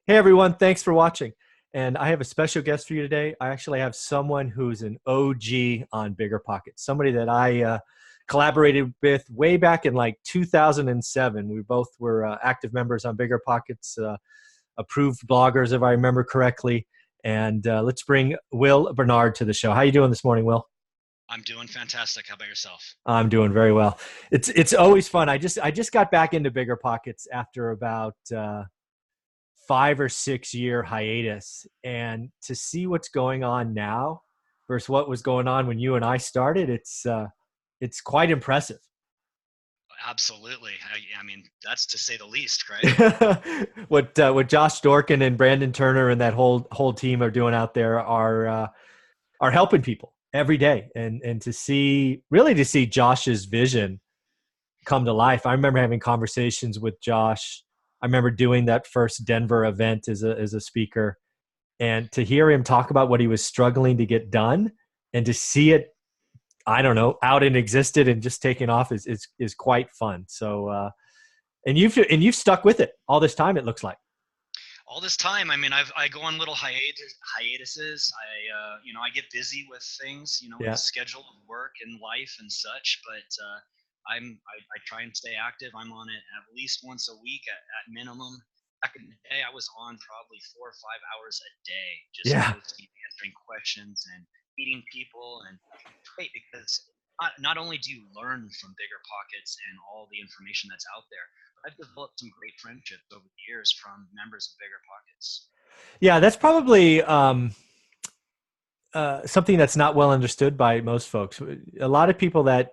Hey everyone, thanks for watching. And I have a special guest for you today. I actually have someone who's an OG on Bigger Pockets, somebody that I collaborated with way back in like 2007. We both were active members on Bigger Pockets, approved bloggers, if I remember correctly. And let's bring Will Barnard to the show. How you doing this morning, Will? I'm doing fantastic. How about yourself? I'm doing very well. It's always fun. I just got back into Bigger Pockets after about 5 or 6 year hiatus, and to see what's going on now versus what was going on when you and I started, it's quite impressive. Absolutely. I mean, that's to say the least, right? What Josh Dorkin and Brandon Turner and that whole team are doing out there are helping people every day, and to see Josh's vision come to life. I remember having conversations with Josh. I remember doing that first Denver event as a speaker, and to hear him talk about what he was struggling to get done, and to see it, I don't know, out and existed and just taking off is quite fun. So, and you've stuck with it all this time. It looks like. All this time, I mean, I go on little hiatuses. I get busy with things, with Yeah. the schedule of work and life and such. But I try and stay active. I'm on it at least once a week at minimum. Back in the day, I was on probably 4 or 5 hours a day, just Yeah. hosting, answering questions, and meeting people. And it's great because not only do you learn from Bigger Pockets and all the information that's out there, but I've developed some great friendships over the years from members of Bigger Pockets. Yeah. That's probably something that's not well understood by most folks. A lot of people that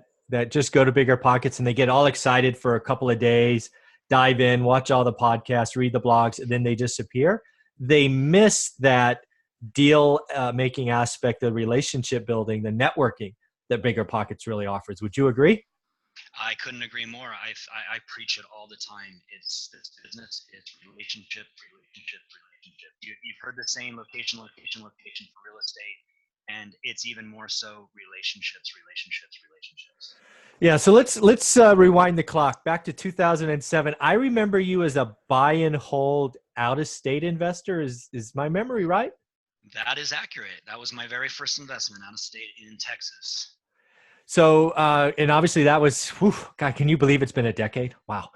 just go to Bigger Pockets and they get all excited for a couple of days, dive in, watch all the podcasts, read the blogs, and then they disappear. They miss that deal making aspect, the relationship building, the networking that Bigger Pockets really offers. Would you agree? I couldn't agree more. I preach it all the time. It's this business. It's relationship, relationship, relationship. You've heard the same location, location, location for real estate, and it's even more so relationships, relationships, relationships. Yeah, so let's rewind the clock back to 2007. I remember you as a buy and hold out of state investor. Is my memory right? That is accurate. That was my very first investment out of state in Texas. So, and obviously that was, whew, God, can you believe it's been a decade? Wow.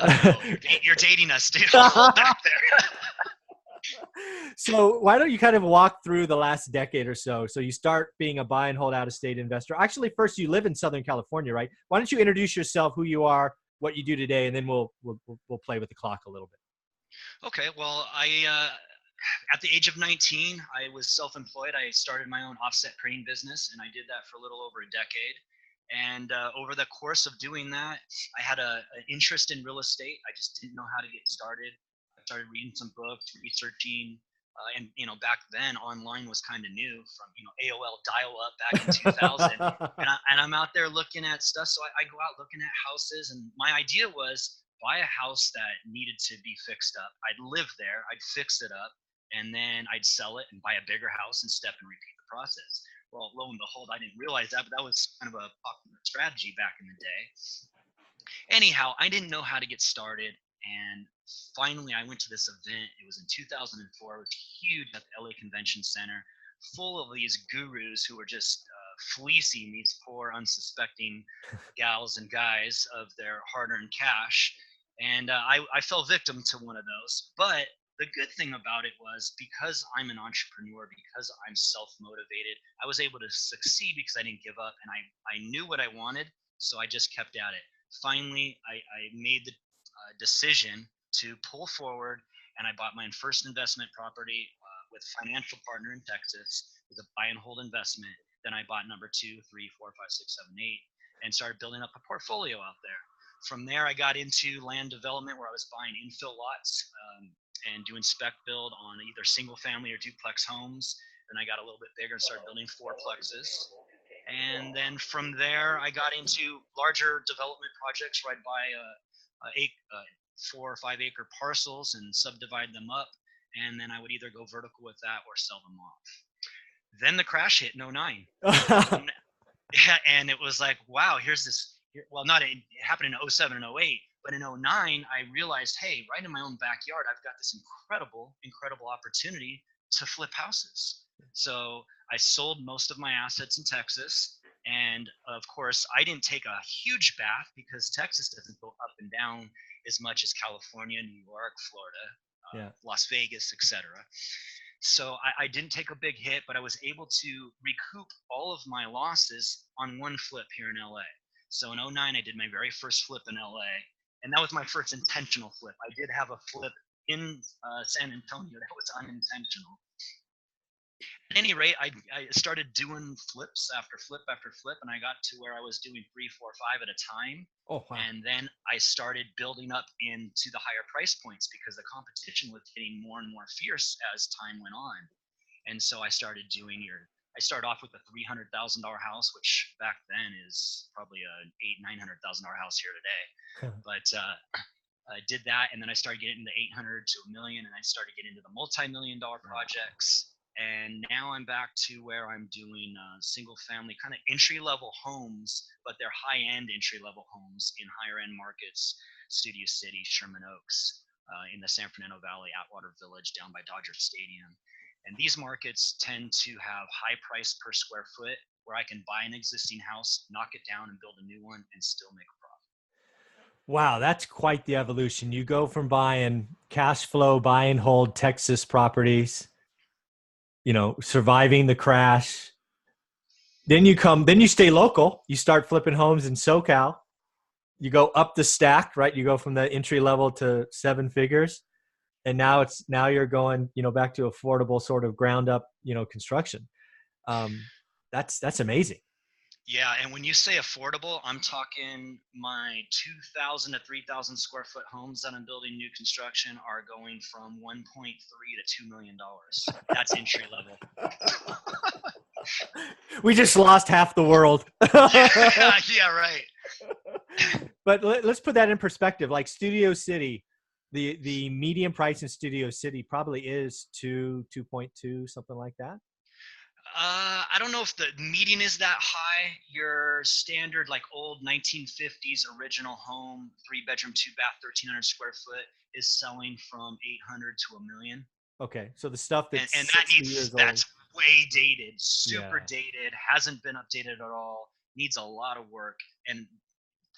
No, you're dating us, dude. Hold back there. So why don't you kind of walk through the last decade or so? So you start being a buy and hold out of state investor. Actually, first you live in Southern California, right? Why don't you introduce yourself, who you are, what you do today, and then we'll play with the clock a little bit. Okay, well, at the age of 19, I was self-employed. I started my own offset printing business, and I did that for a little over a decade. And over the course of doing that, I had an interest in real estate. I just didn't know how to get started. I started reading some books, researching, and back then online was kind of new from AOL dial-up back in 2000. And I'm out there looking at stuff. So I go out looking at houses, and my idea was buy a house that needed to be fixed up. I'd live there, I'd fix it up, and then I'd sell it and buy a bigger house and step and repeat the process. Well, lo and behold, I didn't realize that, but that was kind of a popular strategy back in the day. Anyhow, I didn't know how to get started, and finally I went to this event. It was in 2004. It was huge at the LA Convention Center, full of these gurus who were just fleecing these poor unsuspecting gals and guys of their hard-earned cash. And I fell victim to one of those. But the good thing about it was, because I'm an entrepreneur, because I'm self-motivated, I was able to succeed because I didn't give up, and I knew what I wanted, so I just kept at it. Finally, I made the decision to pull forward, and I bought my first investment property with a financial partner in Texas with a buy and hold investment. Then I bought number two, three, four, five, six, seven, eight, and started building up a portfolio out there. From there, I got into land development, where I was buying infill lots and doing spec build on either single family or duplex homes. Then I got a little bit bigger and started building fourplexes. And then from there, I got into larger development projects where I'd buy 4 or 5 acre parcels and subdivide them up. And then I would either go vertical with that or sell them off. Then the crash hit in '09. Yeah, and it was like, wow, here's this. Well, not it happened in '07 and '08, But in '09, I realized, hey, right in my own backyard, I've got this incredible opportunity to flip houses. So I sold most of my assets in Texas. And of course, I didn't take a huge bath because Texas doesn't go up and down as much as California, New York, Florida, Yeah. Las Vegas, etc. So I didn't take a big hit, but I was able to recoup all of my losses on one flip here in LA. So in '09, I did my very first flip in LA, and that was my first intentional flip. I did have a flip in San Antonio that was unintentional. At any rate, I started doing flips after flip after flip, and I got to where I was doing 3, 4, 5 at a time. Oh, wow. And then I started building up into the higher price points because the competition was getting more and more fierce as time went on. And so I started I started off with a $300,000 house, which back then is probably an $800,000-900,000 house here today. But I did that, and then I started getting into 800 to a million, and I started getting into the multi-million-dollar projects. And now I'm back to where I'm doing single family kind of entry level homes, but they're high end entry level homes in higher end markets, Studio City, Sherman Oaks, in the San Fernando Valley, Atwater Village down by Dodger Stadium. And these markets tend to have high price per square foot where I can buy an existing house, knock it down and build a new one and still make a profit. Wow, that's quite the evolution. You go from buying cash flow, buy and hold Texas properties, surviving the crash. Then you stay local. You start flipping homes in SoCal. You go up the stack, right? You go from the entry level to 7 figures. And now you're going, back to affordable sort of ground up, construction. That's amazing. Yeah, and when you say affordable, I'm talking my 2,000 to 3,000 square foot homes that I'm building new construction are going from 1.3 to $2 million. That's entry level. We just lost half the world. Yeah, right. But let's put that in perspective. Like Studio City, the median price in Studio City probably is 2.2, something like that. I don't know if the median is that high. Your standard, like old 1950s original home, 3-bedroom, 2-bath, 1,300 square foot, is selling from 800 to $1 million. Okay, so the stuff that's and that's way dated, super dated, hasn't been updated at all, needs a lot of work, and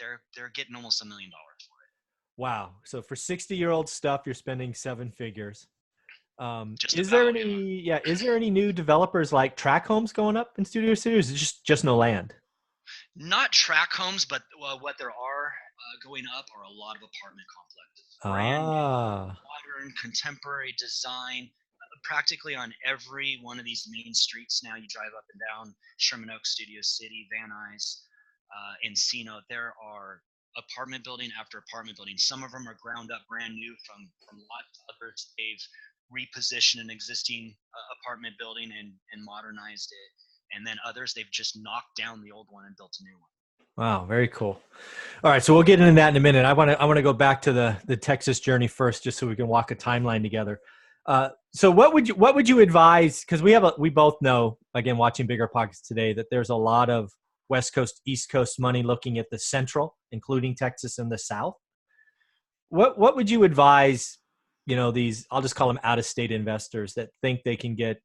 they're getting almost $1 million for it. Wow! So for 60-year-old stuff, you're spending 7 figures. Is there any new developers like track homes going up in Studio City, or is it just no land? Not track homes, but what there are going up are a lot of apartment complexes. Brand new, modern, contemporary design. Practically on every one of these main streets now, you drive up and down Sherman Oaks, Studio City, Van Nuys, Encino. There are apartment building after apartment building. Some of them are ground up, brand new from lots. Others they've repositioned an existing apartment building and modernized it. And then others, they've just knocked down the old one and built a new one. Wow, very cool. All right, so we'll get into that in a minute. I want to go back to the Texas journey first, just so we can walk a timeline together. So what would you advise? Because we both know, again, watching Bigger Pockets today, that there's a lot of West Coast, East Coast money looking at the Central, including Texas and the South. What would you advise? These, I'll just call them out of state investors that think they can get,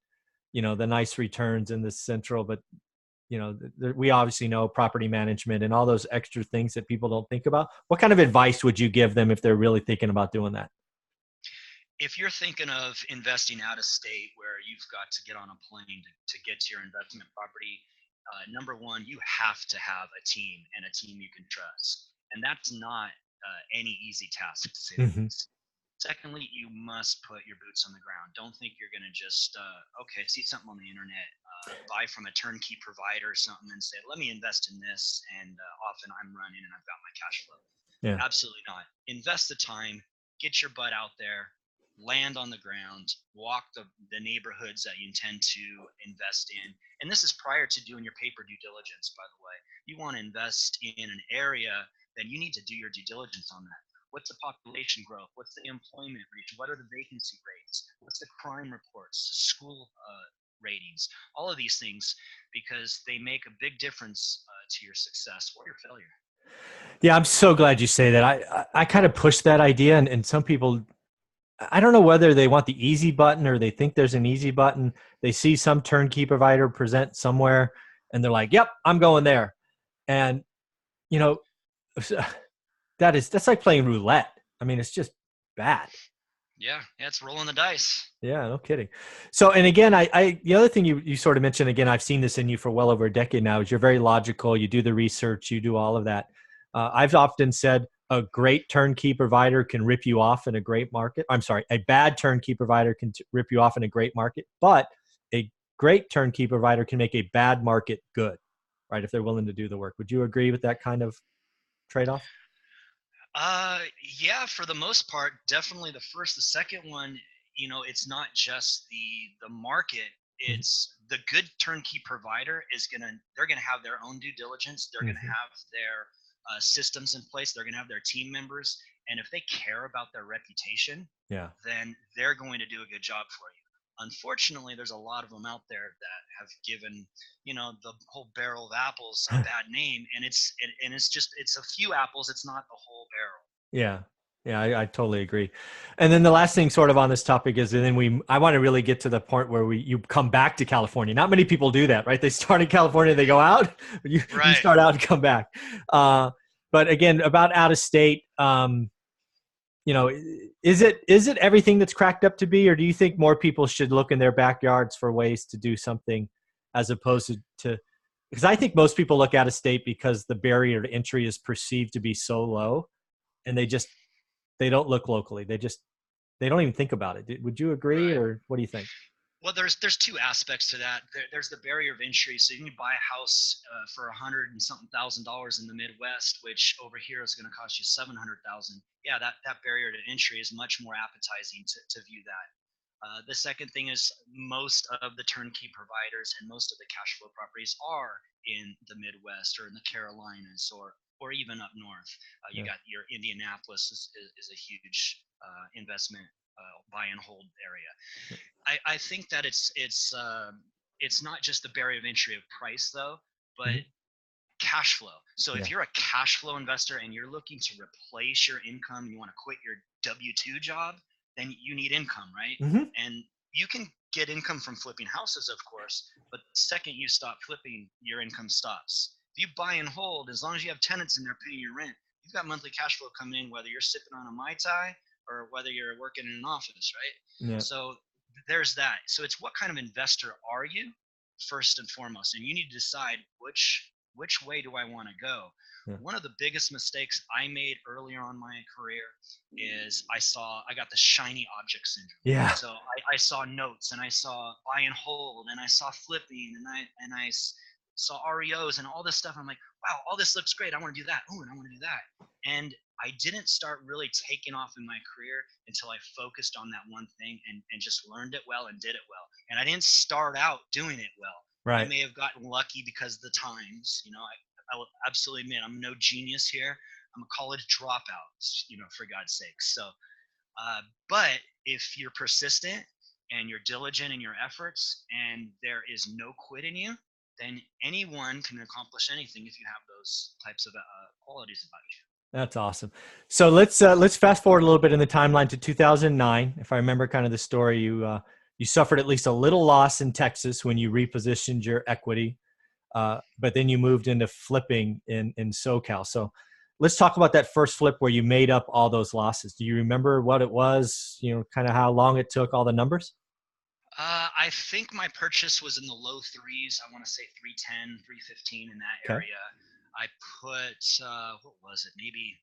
the nice returns in the Central, but we obviously know property management and all those extra things that people don't think about. What kind of advice would you give them if they're really thinking about doing that? If you're thinking of investing out of state where you've got to get on a plane to get to your investment property, number one, you have to have a team and a team you can trust. And that's not any easy task to say the least. Secondly, you must put your boots on the ground. Don't think you're going to just, see something on the internet, buy from a turnkey provider or something and say, let me invest in this. And often I'm running and I've got my cash flow. Yeah. Absolutely not. Invest the time, get your butt out there, land on the ground, walk the neighborhoods that you intend to invest in. And this is prior to doing your paper due diligence, by the way. You want to invest in an area, then you need to do your due diligence on that. What's the population growth? What's the employment rate? What are the vacancy rates? What's the crime reports, school ratings? All of these things, because they make a big difference to your success or your failure. Yeah, I'm so glad you say that. I kind of push that idea, and some people, I don't know whether they want the easy button or they think there's an easy button. They see some turnkey provider present somewhere, and they're like, "Yep, I'm going there." And you know, that's like playing roulette. I mean, it's just bad. Yeah, it's rolling the dice. Yeah, no kidding. So, and again, the other thing you sort of mentioned, again, I've seen this in you for well over a decade now, is you're very logical. You do the research, you do all of that. I've often said a great turnkey provider can rip you off in a great market. I'm sorry, a bad turnkey provider can rip you off in a great market, but a great turnkey provider can make a bad market good, right? If they're willing to do the work. Would you agree with that kind of trade-off? Uh, yeah, for the most part, definitely the first. The second one, it's not just the market. Mhm. It's the good turnkey provider they're gonna have their own due diligence. They're gonna Mhm. have their systems in place. They're gonna have their team members, and if they care about their reputation, Yeah. then they're going to do a good job for you. Unfortunately, there's a lot of them out there that have given the whole barrel of apples a bad name, and it's a few apples. It's not the whole barrel. Yeah. Yeah, I totally agree. And then the last thing sort of on this topic is, and then I want to really get to the point where you come back to California. Not many people do that, right? They start in California, they go out, but you Right. start out and come back. But again, about out of state, is it everything that's cracked up to be, or do you think more people should look in their backyards for ways to do something as opposed to because I think most people look out of state because the barrier to entry is perceived to be so low, and they don't look locally. They don't even think about it. Would you agree, Right. or what do you think? Well, there's two aspects to that. There's the barrier of entry. So you can buy a house for $100 and something thousand in the Midwest, which over here is going to cost you 700,000. Yeah, that barrier to entry is much more appetizing to view that. The second thing is most of the turnkey providers and most of the cash flow properties are in the Midwest or in the Carolinas or even up north. You Yeah. got your Indianapolis is a huge investment buy and hold area. I think that it's not just the barrier of entry of price though, but Mhm. cash flow. So if Yeah. you're a cash flow investor and you're looking to replace your income, you want to quit your W-2 job, then you need income, right? Hmm. And you can get income from flipping houses, of course, but the second you stop flipping, your income stops. If you buy and hold, as long as you have tenants in there paying your rent, you've got monthly cash flow coming in, whether you're sipping on a Mai Tai or whether you're working in an office, right? Yeah. So there's that. So it's what kind of investor are you first and foremost, and you need to decide which way do I want to go. Yeah. One of the biggest mistakes I made earlier on in my career is I got the shiny object syndrome. Yeah. So I saw notes and I saw buy and hold and I saw flipping and I saw REOs and all this stuff. I'm like, wow, all this looks great. I want to do that. Oh, and I want to do that. And I didn't start really taking off in my career until I focused on that one thing and just learned it well and did it well. And I didn't start out doing it well. I Right. may have gotten lucky because of the times. I will absolutely admit I'm no genius here. I'm a college dropout, for God's sake. So, but if you're persistent and you're diligent in your efforts and there is no quit in you, then anyone can accomplish anything if you have those types of qualities about you. That's awesome. So let's fast forward a little bit in the timeline to 2009. If I remember kind of the story, you suffered at least a little loss in Texas when you repositioned your equity, but then you moved into flipping in SoCal. So let's talk about that first flip where you made up all those losses. Do you remember what it was? Kind of how long it took, all the numbers? I think my purchase was in the low threes. I want to say 310, 315 in that Okay. area. I put what was it? Maybe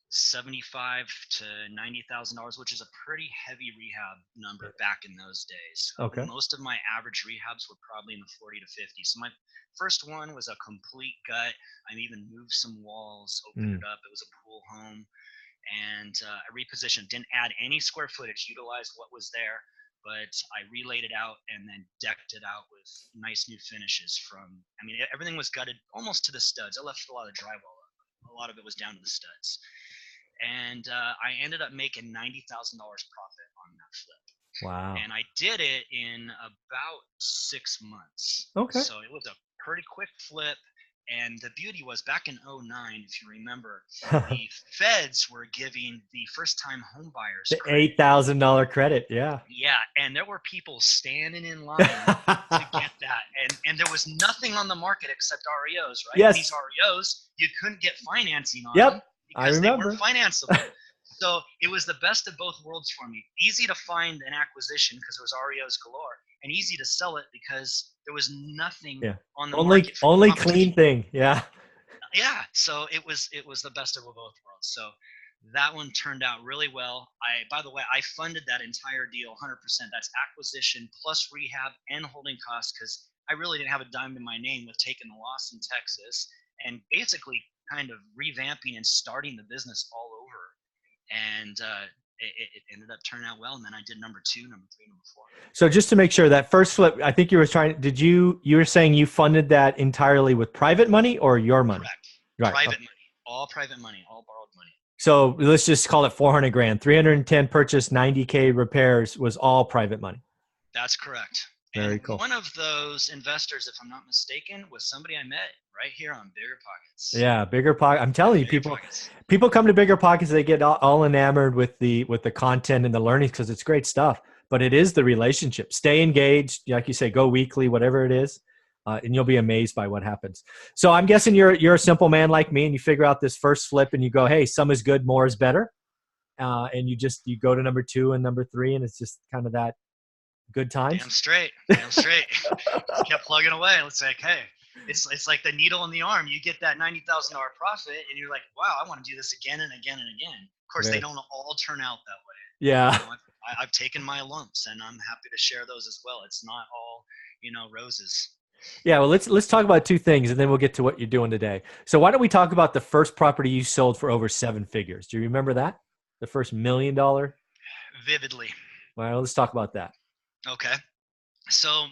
75 to $90,000, which is a pretty heavy rehab number back in those days. Okay. Most of my average rehabs were probably in the 40 to 50. So my first one was a complete gut. I even moved some walls, opened Mm. it up. It was a pool home, and I repositioned. Didn't add any square footage. Utilized what was there, but I relaid it out and then decked it out with nice new finishes. I mean, everything was gutted almost to the studs. I left a lot of drywall up. A lot of it was down to the studs, and I ended up making $90,000 profit on that flip. Wow. And I did it in about 6 months. Okay. So it was a pretty quick flip. And the beauty was back in 2009, if you remember, the feds were giving the first-time home buyers The credit. $8,000 credit. Yeah. Yeah, and there were people standing in line to get that, and there was nothing on the market except REOs, right? Yes. And these REOs, you couldn't get financing on Yep. them I because they remember. weren't financeable. So it was the best of both worlds for me. Easy to find an acquisition because there was REOs galore, and easy to sell it because there was nothing Yeah. on the Only market for only competition. clean thing. Yeah. Yeah, so it was the best of both worlds. So that one turned out really well. By the way, I funded that entire deal 100%. That's acquisition plus rehab and holding costs because I really didn't have a dime in my name with taking the loss in Texas and basically kind of revamping and starting the business all over. And it ended up turning out well. And then I did number 2, number 3, number 4. So just to make sure, that first flip, I think you were trying, you were saying you funded that entirely with private money or your money? Correct. Right. Private money, all private money, all borrowed money. So let's just call it 400 grand, 310 purchase, 90K repairs was all private money. That's correct. Very And cool. one of those investors, if I'm not mistaken, was somebody I met right here on Bigger Pockets. Yeah, Bigger Pockets. I'm telling you, people come to Bigger Pockets, they get all enamored with the content and the learning because it's great stuff. But it is the relationship. Stay engaged, like you say, go weekly, whatever it is, and you'll be amazed by what happens. So I'm guessing you're a simple man like me, and you figure out this first flip, and you go, hey, some is good, more is better, and you go to number 2 and number 3, and it's just kind of that good times. Damn straight. Just kept plugging away. It's like, hey, it's like the needle in the arm. You get that $90,000 profit, and you're like, wow, I want to do this again and again and again. Of course, They don't all turn out that way. Yeah. I've taken my lumps, and I'm happy to share those as well. It's not all, roses. Yeah, well, let's talk about 2 things, and then we'll get to what you're doing today. So why don't we talk about the first property you sold for over 7 figures? Do you remember that? The first $1 million? Vividly. Well, let's talk about that. Okay. So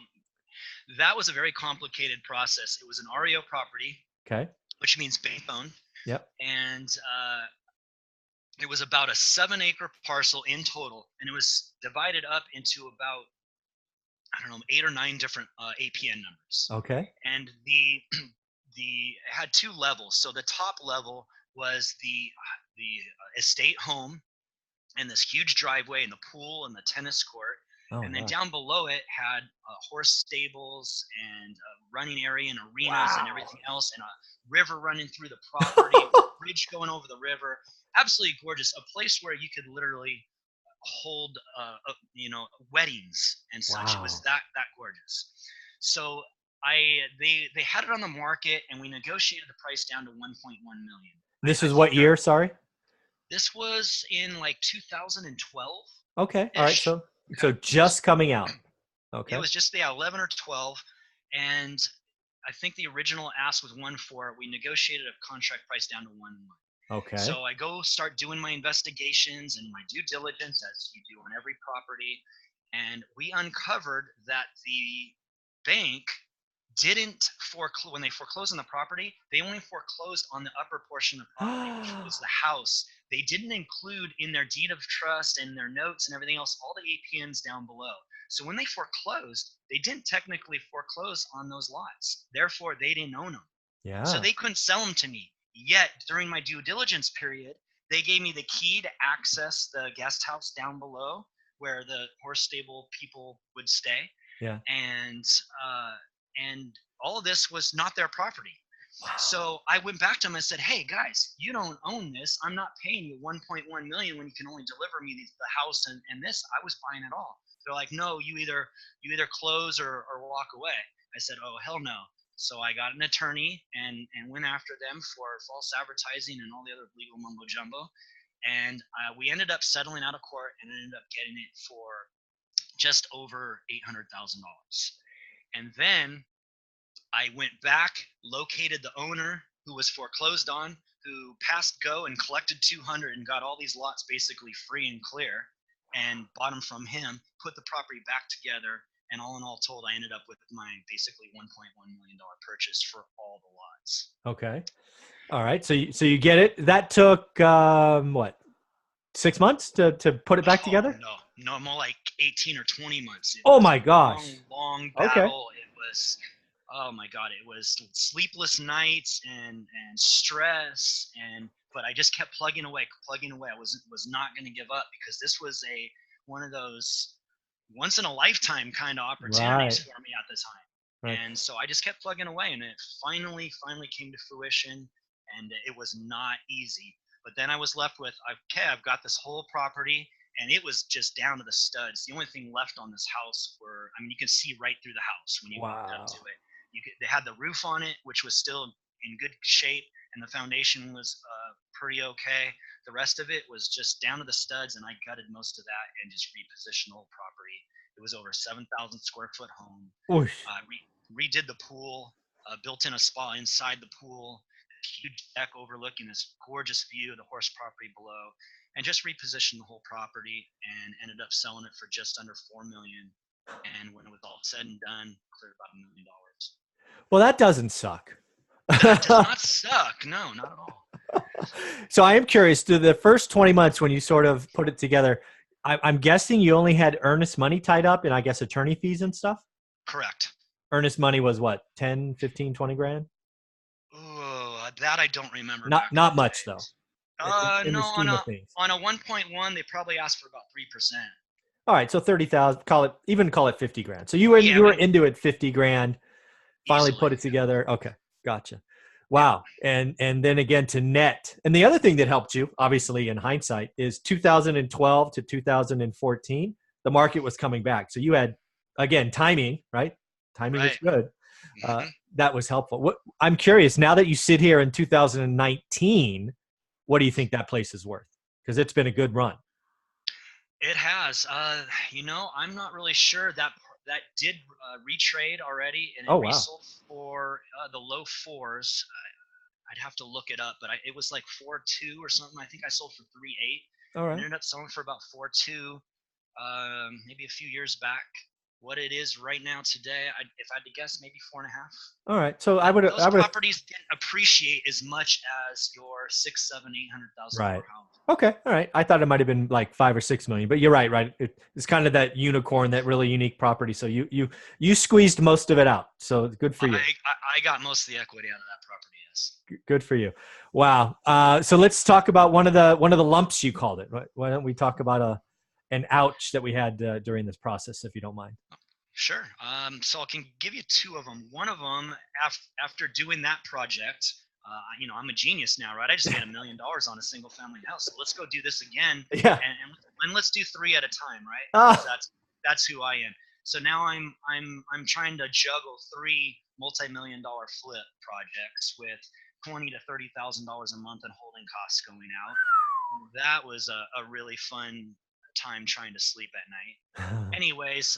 that was a very complicated process. It was an REO property. Okay. Which means bank owned. Yep. And it was about a 7-acre parcel in total, and it was divided up into about, I don't know, 8 or 9 different APN numbers. Okay. And it had 2 levels. So the top level was the estate home and this huge driveway and the pool and the tennis court. Oh, and then wow. Down below it had horse stables and a running area and arenas and everything else, and a river running through the property, a bridge going over the river. Absolutely gorgeous. A place where you could literally hold, weddings and such. Wow. It was that gorgeous. So they had it on the market, and we negotiated the price down to 1.1 million. This is what year? Sorry. This was in like 2012. Okay. All right. So just coming out. Okay. It was just 11 or 12, and I think the original ask was 1.4. We negotiated a contract price down to 1.1. Okay. So I go start doing my investigations and my due diligence, as you do on every property, and we uncovered that the bank didn't foreclose when they foreclosed on the property. They only foreclosed on the upper portion of the property, which was the house. They didn't include in their deed of trust and their notes and everything else all the APNs down below. So when they foreclosed, they didn't technically foreclose on those lots. Therefore, they didn't own them. Yeah. So they couldn't sell them to me. Yet during my due diligence period, they gave me the key to access the guest house down below where the horse stable people would stay. Yeah. And all of this was not their property. Wow. So I went back to them and said, hey guys, you don't own this. I'm not paying you 1.1 million when you can only deliver me the house and this. I was buying it all. They're like, no, you either close or walk away. I said, oh, hell no. So I got an attorney and went after them for false advertising and all the other legal mumbo jumbo. And we ended up settling out of court and ended up getting it for just over $800,000. And then I went back, located the owner who was foreclosed on, who passed go and collected 200 and got all these lots basically free and clear, and bought them from him, put the property back together, and all in all told, I ended up with my basically $1.1 million purchase for all the lots. Okay. All right. So you get it. That took, what, 6 months to put it back together? No, more like 18 or 20 months. Oh my gosh. Long battle. Okay. It was Oh my God, it was sleepless nights and stress, but I just kept plugging away, plugging away. I was not going to give up, because this was one of those once in a lifetime kind of opportunities Right. for me at the time. Right. And so I just kept plugging away, and it finally came to fruition, and it was not easy. But then I was left with, okay, I've got this whole property, and it was just down to the studs. The only thing left on this house were, I mean, you can see right through the house when you walked up to Wow. it. They had the roof on it, which was still in good shape, and the foundation was pretty okay. The rest of it was just down to the studs, and I gutted most of that and just repositioned the whole property. It was over 7,000 square foot home. Whoosh. Redid the pool, built in a spa inside the pool, huge deck overlooking this gorgeous view of the horse property below, and just repositioned the whole property and ended up selling it for just under 4 million. And when it was all said and done, cleared about $1 million. Well, that doesn't suck. That does not suck. No, not at all. So I am curious, do the first 20 months when you sort of put it together, I'm guessing you only had earnest money tied up and I guess attorney fees and stuff? Correct. Earnest money was what, 10, 15, 20 grand? Oh, that I don't remember Not back in not the much day. though, in No, the on scheme of a things. 1.1, they probably asked for about 3%. All right, so 30,000, call it 50 grand. So Yeah, you were into it 50 grand, finally easily. put it together. Okay, gotcha. Yeah. Wow. And then again to net. And the other thing that helped you, obviously in hindsight, is 2012 to 2014, the market was coming back. So you had, again, timing, right? Timing is Right. good. Uh, Hmm. that was helpful. I'm curious, now that you sit here in 2019, what do you think that place is worth? Because it's been a good run. It has. I'm not really sure. That did retrade already, and it Oh, wow. resold for the low fours. I'd have to look it up, but it was like 4.2 or something. I think I sold for 3.8, All and right. ended up selling for about 4.2, maybe a few years back. What it is right now today, if I had to guess, maybe 4.5. All right. So Those properties didn't appreciate as much as your six, seven, $800,000 right. house. Okay. All right. I thought it might have been like 5 or 6 million, but you're right. Right. It's kind of that unicorn, that really unique property. So you squeezed most of it out. So good for you. I got most of the equity out of that property. Yes. Good for you. Wow. So let's talk about one of the lumps you called it. Right? Why don't we talk about an ouch that we had during this process, if you don't mind? Sure. So I can give you two of them. One of them, after doing that project, I'm a genius now, right? I just made $1 million on a single family house. So let's go do this again, Yeah. and let's do three at a time, right? Because Ah. that's who I am. So now I'm trying to juggle three multi-million-dollar flip projects with 20 to $30,000 a month in holding costs going out. That was a really fun time trying to sleep at night. Anyways,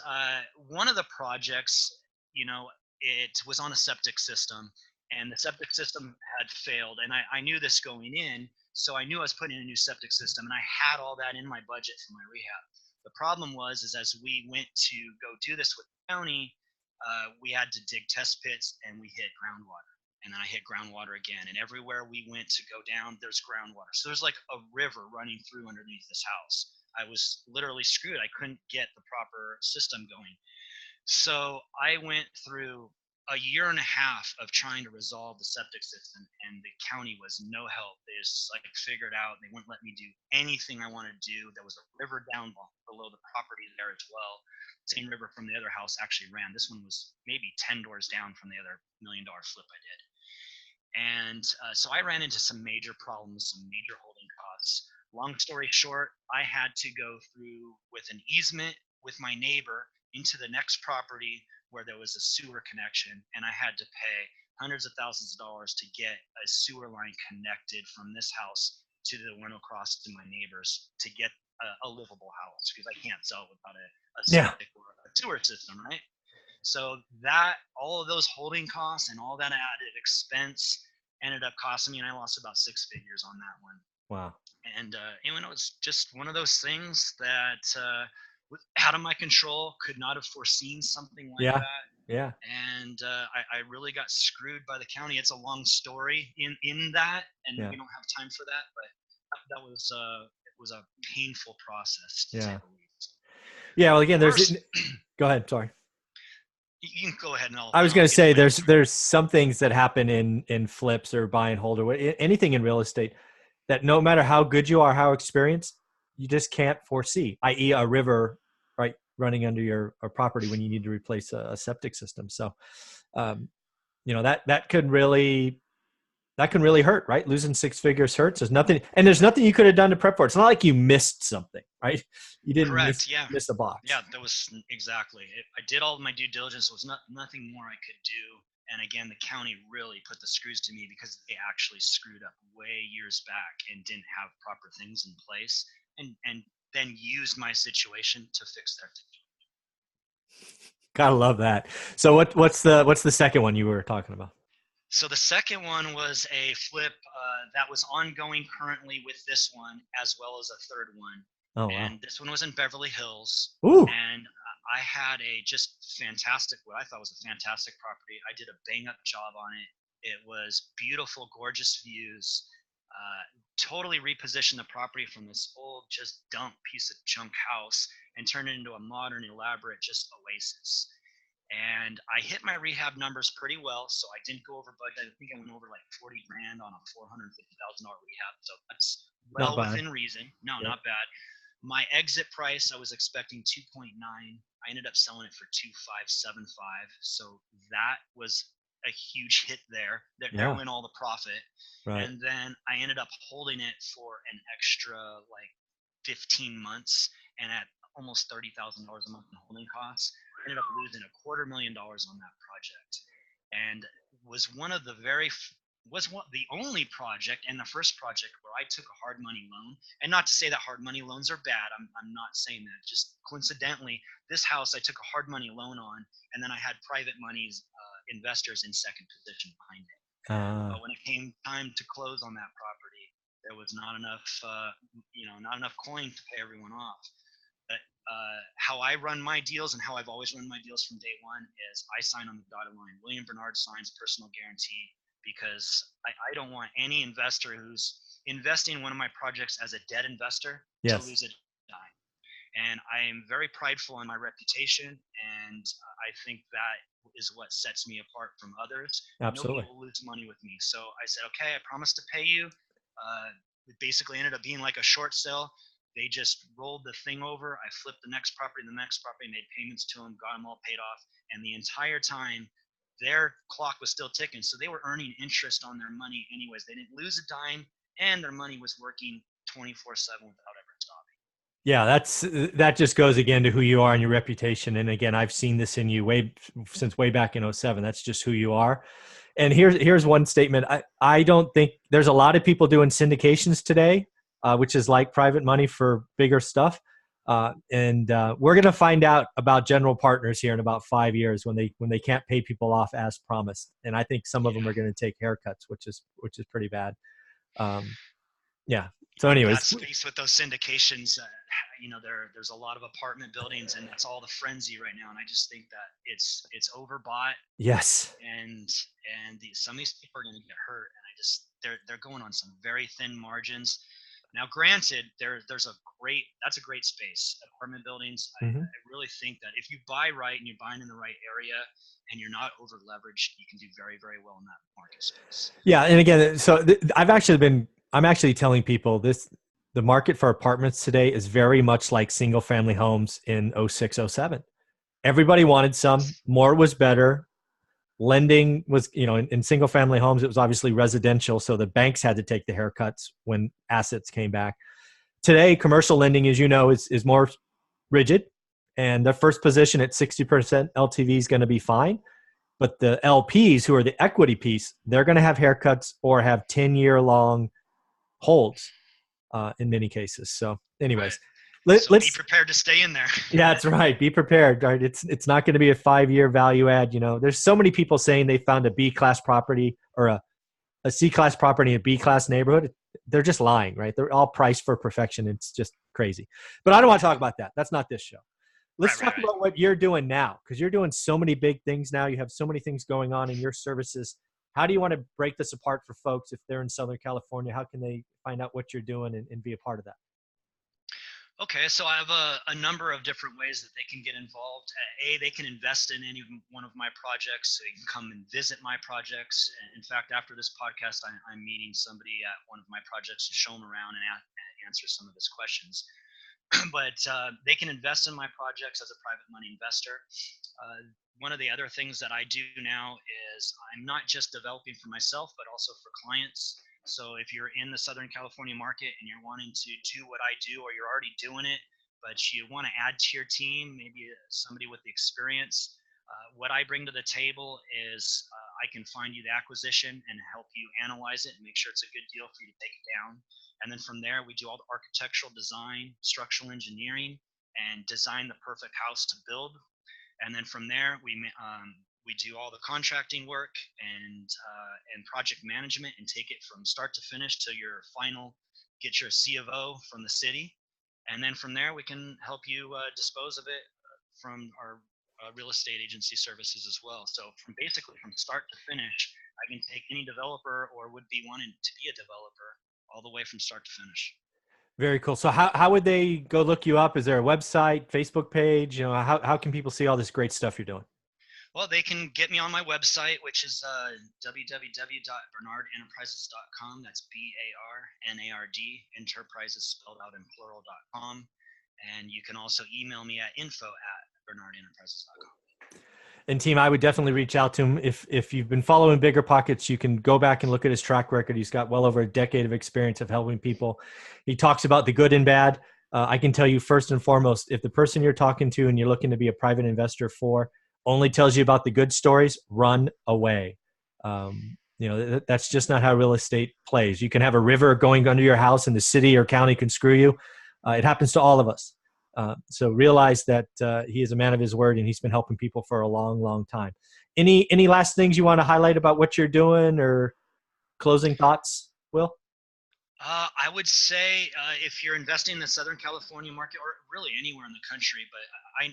one of the projects, it was on a septic system, and the septic system had failed. And I knew this going in, so I knew I was putting in a new septic system, and I had all that in my budget for my rehab. The problem is as we went to go do this with the county, we had to dig test pits, and we hit groundwater. And then I hit groundwater again. And everywhere we went to go down, there's groundwater. So there's like a river running through underneath this house. I was literally screwed. I couldn't get the proper system going. So I went through a year and a half of trying to resolve the septic system, and the county was no help. They just like figured out they wouldn't let me do anything I wanted to do. There was a river down below the property there as well. Same river from the other house actually ran. This one was maybe 10 doors down from the other $1 million flip I did. And so I ran into some major problems, some major holding costs. Long story short, I had to go through with an easement with my neighbor into the next property where there was a sewer connection, and I had to pay hundreds of thousands of dollars to get a sewer line connected from this house to the one across to my neighbor's to get a livable house, because I can't sell it without a Yeah. septic or a sewer system, right? So that all of those holding costs and all that added expense ended up costing me, and I lost about six figures on that one. Wow. And it's just one of those things that was out of my control. Could not have foreseen something like Yeah. that, Yeah. and I really got screwed by the county. It's a long story in that, and Yeah. we don't have time for that. But that was it was a painful process, to say Yeah. the least. Yeah. Well, The again, worst go ahead. Sorry. You can go ahead and I was I'll going to get to say my answer. there's some things that happen in flips or buy and hold or anything in real estate that no matter how good you are, how experienced, you just can't foresee, i.e. a river, right, running under your property when you need to replace a septic system. So, um, that can really hurt, right? Losing six figures hurts. There's nothing you could have done to prep for it. It's not like you missed something, right? You didn't Correct. Yeah. miss a box. Yeah. That was exactly it. I did all of my due diligence. There was nothing more I could do. And again, the county really put the screws to me because they actually screwed up way years back and didn't have proper things in place, and then used my situation to fix their situation. Gotta love that. So what's the second one you were talking about? So the second one was a flip that was ongoing currently with this one, as well as a third one. Oh wow. And this one was in Beverly Hills. Ooh. And I had a just fantastic, what I thought was a fantastic property. I did a bang up job on it. It was beautiful, gorgeous views. Totally repositioned the property from this old, just dump piece of junk house and turned it into a modern, elaborate, just oasis. And I hit my rehab numbers pretty well, so I didn't go over budget. I think I went over like 40 grand on a $450,000 rehab, so that's Not well bad. within reason. No, Yep. not bad. My exit price, I was expecting 2.9. I ended up selling it for 2,575. So that was a huge hit there. There Yeah. went all the profit. Right. And then I ended up holding it for an extra like 15 months, and at almost $30,000 a month in holding costs, ended up losing $250,000 on that project, and was one of the the only project and the first project where I took a hard money loan. And not to say that hard money loans are bad. I'm not saying that. Just coincidentally, this house I took a hard money loan on, and then I had private money's investors in second position behind it. But when it came time to close on that property, there was not enough, not enough coin to pay everyone off. But how I run my deals and how I've always run my deals from day one is I sign on the dotted line. William Barnard signs personal guarantee because I don't want any investor who's investing in one of my projects as a debt investor to Yes. lose a dime. And I am very prideful in my reputation, and I think that is what sets me apart from others. Nobody Absolutely. will lose money with me. So I said, okay, I promise to pay you. It basically ended up being like a short sale. They just rolled the thing over. I flipped the next property, made payments to them, got them all paid off. And the entire time, their clock was still ticking. So they were earning interest on their money anyways. They didn't lose a dime, and their money was working 24/7 without ever stopping. Yeah, that just goes again to who you are and your reputation. And again, I've seen this in you since way back in '07. That's just who you are. And here's one statement. I don't think there's a lot of people doing syndications today, which is like private money for bigger stuff. We're going to find out about general partners here in about 5 years when they can't pay people off as promised. And I think some of them are going to take haircuts, which is pretty bad. Yeah. So, In anyways, that space with those syndications, there's a lot of apartment buildings, and it's all the frenzy right now. And I just think that it's overbought, yes. and some of these people are going to get hurt. And they're going on some very thin margins. Now, granted, that's a great space. Apartment buildings, I really think that if you buy right and you're buying in the right area and you're not over leveraged, you can do very, very well in that market space. Yeah, and again, so I'm actually telling people the market for apartments today is very much like single family homes in '06, '07. Everybody wanted some, more was better. Lending was, in single family homes, it was obviously residential, so the banks had to take the haircuts when assets came back. Today, commercial lending, as you know, is more rigid, and the first position at 60% LTV is going to be fine. But the LPs, who are the equity piece, they're going to have haircuts or have 10-year-long holds in many cases. So anyways, right. So be let's prepared to stay in there. Yeah, that's right. Be prepared. Right? It's not going to be a 5-year value add. There's so many people saying they found a B class property or a C class property in a B class neighborhood. They're just lying, right? They're all priced for perfection. It's just crazy. But I don't want to talk about that. That's not this show. Let's talk about what you're doing now, because you're doing so many big things now. You have so many things going on in your services. How do you want to break this apart for folks if they're in Southern California? How can they find out what you're doing and be a part of that? Okay, so I have a number of different ways that they can get involved. They can invest in any one of my projects. So they can come and visit my projects. In fact, after this podcast, I'm meeting somebody at one of my projects to show them around and answer some of his questions. But they can invest in my projects as a private money investor. One of the other things that I do now is I'm not just developing for myself, but also for clients. So if you're in the Southern California market and you're wanting to do what I do, or you're already doing it, but you want to add to your team, maybe somebody with the experience, what I bring to the table is I can find you the acquisition and help you analyze it and make sure it's a good deal for you to take it down. And then from there, we do all the architectural design, structural engineering, and design the perfect house to build. And then from there, we do all the contracting work and project management, and take it from start to finish to your final, get your C of O from the city. And then from there, we can help you dispose of it from our real estate agency services as well. So from start to finish, I can take any developer or would be wanting to be a developer all the way from start to finish. Very cool. So how would they go look you up? Is there a website, Facebook page? You know, how can people see all this great stuff you're doing? Well, they can get me on my website, which is www.barnardenterprises.com. That's BARNARD, enterprises spelled out in plural.com. And you can also email me at info@barnardenterprises.com. And team, I would definitely reach out to him. If you've been following Bigger Pockets, you can go back and look at his track record. He's got well over a decade of experience of helping people. He talks about the good and bad. I can tell you first and foremost, if the person you're talking to and you're looking to be a private investor for only tells you about the good stories, run away. You know, that's just not how real estate plays. You can have a river going under your house and the city or county can screw you. It happens to all of us. So realize that he is a man of his word and he's been helping people for a long, long time. Any last things you want to highlight about what you're doing or closing thoughts, Will? I would say if you're investing in the Southern California market, or really anywhere in the country, but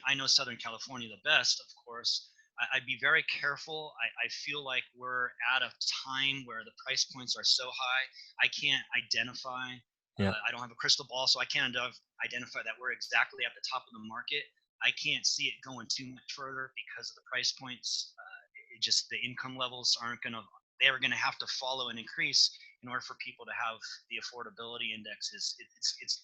I know Southern California the best, of course, I'd be very careful. I feel like we're at a time where the price points are so high, I can't identify. Yeah. I don't have a crystal ball, so I can't identify that we're exactly at the top of the market. I can't see it going too much further because of the price points. The income levels they're going to have to follow and increase in order for people to have the affordability index. It's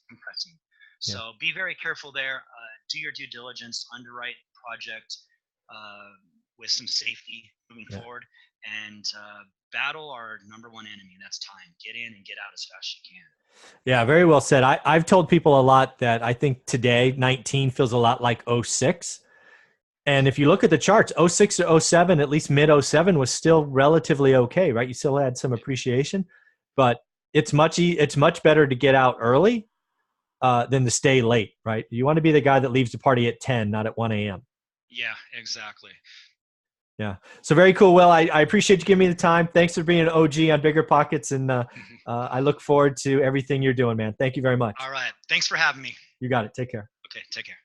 compressing. So be very careful there. Do your due diligence, underwrite the project with some safety moving forward, and battle our number one enemy. That's time. Get in and get out as fast as you can. Yeah, very well said. I've told people a lot that I think today 19 feels a lot like 06. And if you look at the charts, 06 to 07, at least mid 07 was still relatively okay, right? You still had some appreciation, but it's much better to get out early than to stay late, right? You want to be the guy that leaves the party at 10, not at 1 a.m. Yeah, exactly. Yeah. So very cool. Well, I appreciate you giving me the time. Thanks for being an OG on Bigger Pockets. And I look forward to everything you're doing, man. Thank you very much. All right. Thanks for having me. You got it. Take care. Okay. Take care.